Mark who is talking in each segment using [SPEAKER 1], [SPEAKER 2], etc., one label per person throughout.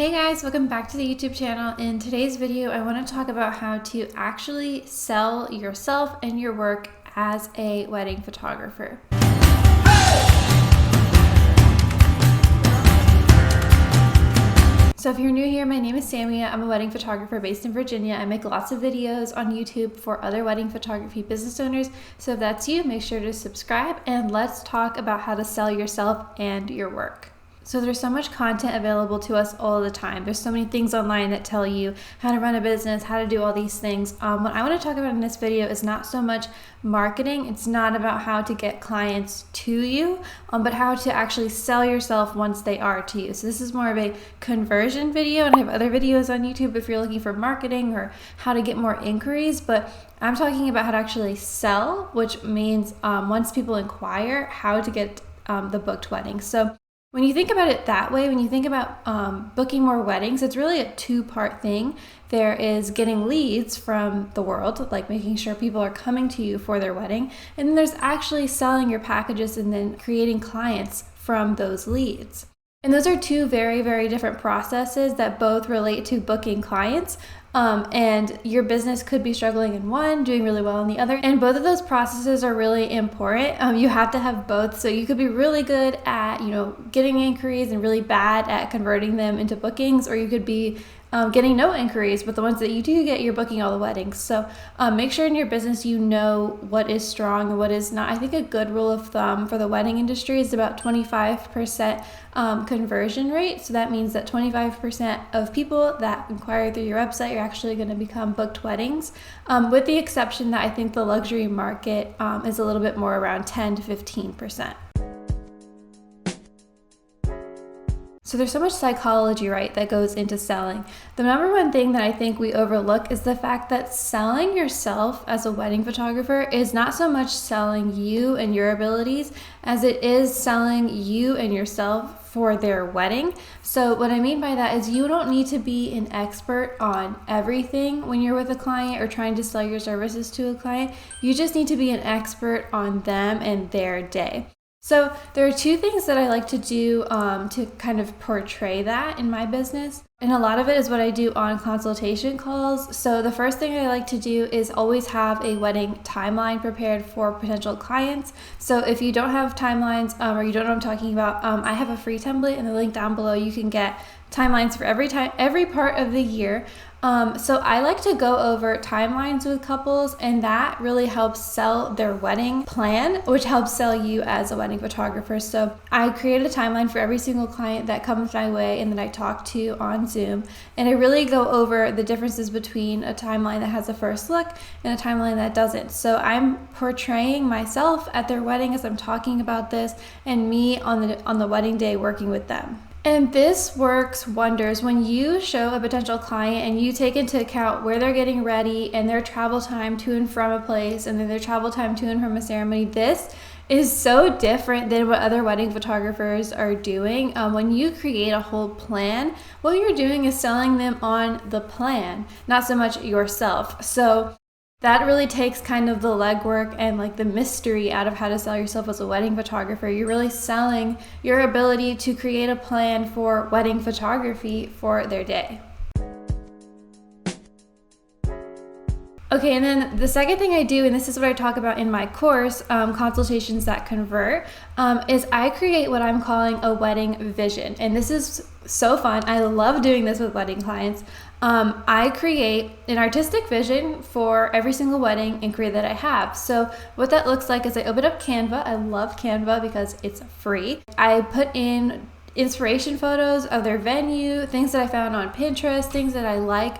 [SPEAKER 1] Hey guys, welcome back to the YouTube channel. In today's video, I want to talk about how to actually sell yourself and your work as a wedding photographer. So if you're new here, my name is Samia. I'm a wedding photographer based in Virginia. I make lots of videos on YouTube for other wedding photography business owners. So if that's you, make sure to subscribe and let's talk about how to sell yourself and your work. So there's so much content available to us all the time. There's so many things online that tell you how to run a business, how to do all these things. What I want to talk about in this video is not so much marketing. It's not about how to get clients to you, but how to actually sell yourself once they are to you. So this is more of a conversion video, and I have other videos on YouTube if you're looking for marketing or how to get more inquiries, but I'm talking about how to actually sell, which means once people inquire, how to get the booked wedding. So when you think about it that way, when you think about booking more weddings, it's really a two-part thing. There is getting leads from the world, like making sure people are coming to you for their wedding. And then there's actually selling your packages and then creating clients from those leads. And those are two very, very different processes that both relate to booking clients. And your business could be struggling in one, doing really well in the other. And both of those processes are really important. You have to have both. So you could be really good at, getting inquiries and really bad at converting them into bookings, or you could be getting no inquiries, but the ones that you do get, you're booking all the weddings. So make sure in your business you know what is strong and what is not. I think a good rule of thumb for the wedding industry is about 25% conversion rate. So that means that 25% of people that inquire through your website are actually going to become booked weddings, with the exception that I think the luxury market is a little bit more around 10 to 15%. So there's so much psychology, right, that goes into selling. The number one thing that I think we overlook is the fact that selling yourself as a wedding photographer is not so much selling you and your abilities as it is selling you and yourself for their wedding. So what I mean by that is you don't need to be an expert on everything when you're with a client or trying to sell your services to a client. You just need to be an expert on them and their day. So there are two things that I like to do to kind of portray that in my business. And a lot of it is what I do on consultation calls. So the first thing I like to do is always have a wedding timeline prepared for potential clients. So if you don't have timelines or you don't know what I'm talking about, I have a free template in the link down below. You can get timelines for every part of the year. So I like to go over timelines with couples, and that really helps sell their wedding plan, which helps sell you as a wedding photographer. So I create a timeline for every single client that comes my way and that I talk to on Zoom. And I really go over the differences between a timeline that has a first look and a timeline that doesn't. So I'm portraying myself at their wedding as I'm talking about this, and me on the wedding day working with them. And this works wonders when you show a potential client and you take into account where they're getting ready and their travel time to and from a place and then their travel time to and from a ceremony. This is so different than what other wedding photographers are doing. When you create a whole plan, what you're doing is selling them on the plan, not so much yourself. So that really takes kind of the legwork and like the mystery out of how to sell yourself as a wedding photographer. You're really selling your ability to create a plan for wedding photography for their day. Okay, and then the second thing I do, and this is what I talk about in my course, Consultations That Convert, is I create what I'm calling a wedding vision. And this is so fun. I love doing this with wedding clients. I create an artistic vision for every single wedding inquiry that I have. So what that looks like is I open up Canva. I love Canva because it's free. I put in inspiration photos of their venue, things that I found on Pinterest, things that I like,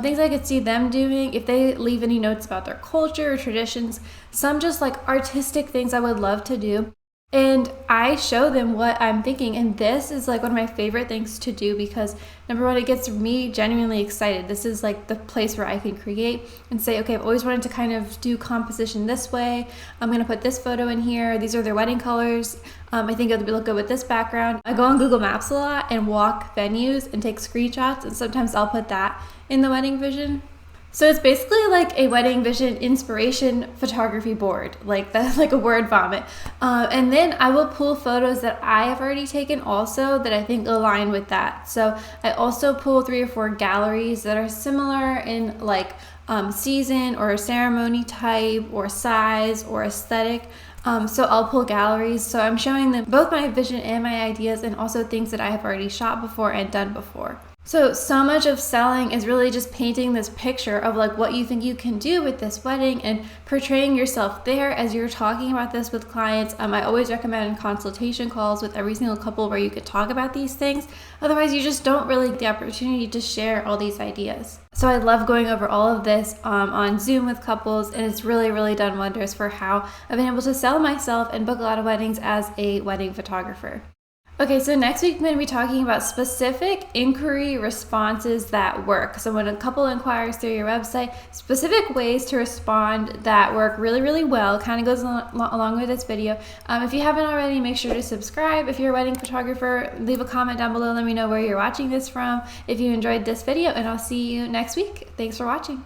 [SPEAKER 1] things I could see them doing, if they leave any notes about their culture or traditions, some just like artistic things I would love to do. And I show them what I'm thinking. And this is like one of my favorite things to do because number one, it gets me genuinely excited. This is like the place where I can create and say, okay, I've always wanted to kind of do composition this way. I'm going to put this photo in here. These are their wedding colors. I think it'll look good with this background. I go on Google Maps a lot and walk venues and take screenshots. And sometimes I'll put that in the wedding vision. So it's basically like a wedding vision inspiration photography board, like that's like a word vomit. And then I will pull photos that I have already taken also that I think align with that. So I also pull 3 or 4 galleries that are similar in like season or ceremony type or size or aesthetic. So I'll pull galleries. So I'm showing them both my vision and my ideas and also things that I have already shot before and done before. So much of selling is really just painting this picture of like what you think you can do with this wedding and portraying yourself there as you're talking about this with clients. I always recommend consultation calls with every single couple where you could talk about these things. Otherwise, you just don't really get the opportunity to share all these ideas. So I love going over all of this on Zoom with couples, and it's really, really done wonders for how I've been able to sell myself and book a lot of weddings as a wedding photographer. Okay, so next week I'm going to be talking about specific inquiry responses that work. So when a couple inquires through your website, specific ways to respond that work really, really well, kind of goes along with this video. If you haven't already, make sure to subscribe. If you're a wedding photographer, leave a comment down below. Let me know where you're watching this from if you enjoyed this video, and I'll see you next week. Thanks for watching.